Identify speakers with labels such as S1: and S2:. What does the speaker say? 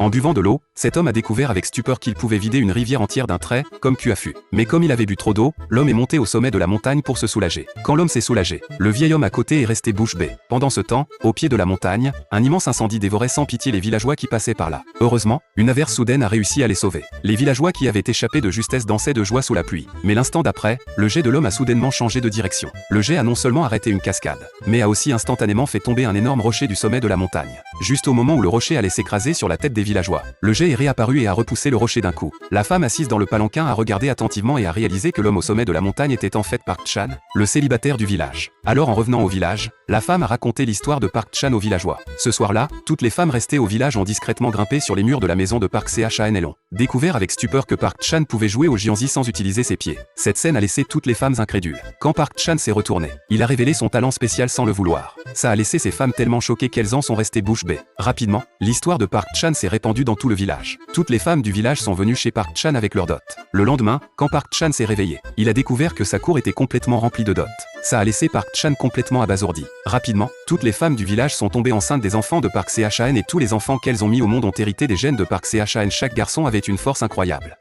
S1: En buvant de l'eau, cet homme a découvert avec stupeur qu'il pouvait vider une rivière entière d'un trait, comme Kuafu. Mais comme il avait bu trop d'eau, l'homme est monté au sommet de la montagne pour se soulager. Quand l'homme s'est soulagé, le vieil homme à côté est resté bouche bée. Pendant ce temps, au pied de la montagne, un immense incendie dévorait sans pitié les villageois qui passaient par là. Heureusement, une averse soudaine a réussi à les sauver. Les villageois qui avaient échappé de justesse dansaient de joie sous la pluie. Mais l'instant d'après, le jet de l'homme a soudainement changé de direction. Le jet a non seulement arrêté une cascade, mais a aussi instantanément fait tomber un énorme rocher du sommet de la montagne. Juste au moment où le rocher allait s'écraser sur la tête des villageois, le jet est réapparu et a repoussé le rocher d'un coup. La femme assise dans le palanquin a regardé attentivement et a réalisé que l'homme au sommet de la montagne était en fait Park Chan, le célibataire du village. Alors en revenant au village, la femme a raconté l'histoire de Park Chan aux villageois. Ce soir-là, toutes les femmes restées au village ont discrètement grimpé sur les murs de la maison de Park Chan et l'ont découvert avec stupeur que Park Chan pouvait jouer au jiangzi sans utiliser ses pieds. Cette scène a laissé toutes les femmes incrédules. Quand Park Chan s'est retourné, il a révélé son talent spécial sans le vouloir. Ça a laissé ces femmes tellement choquées qu'elles en sont restées bouche bée. Rapidement, l'histoire de Park Chan s'est répandue dans tout le village. Toutes les femmes du village sont venues chez Park Chan avec leurs dots. Le lendemain, quand Park Chan s'est réveillé, il a découvert que sa cour était complètement remplie de dots. Ça a laissé Park Chan complètement abasourdi. Rapidement, toutes les femmes du village sont tombées enceintes des enfants de Park Chan et tous les enfants qu'elles ont mis au monde ont hérité des gènes de Park Chan. Chaque garçon avait une force incroyable.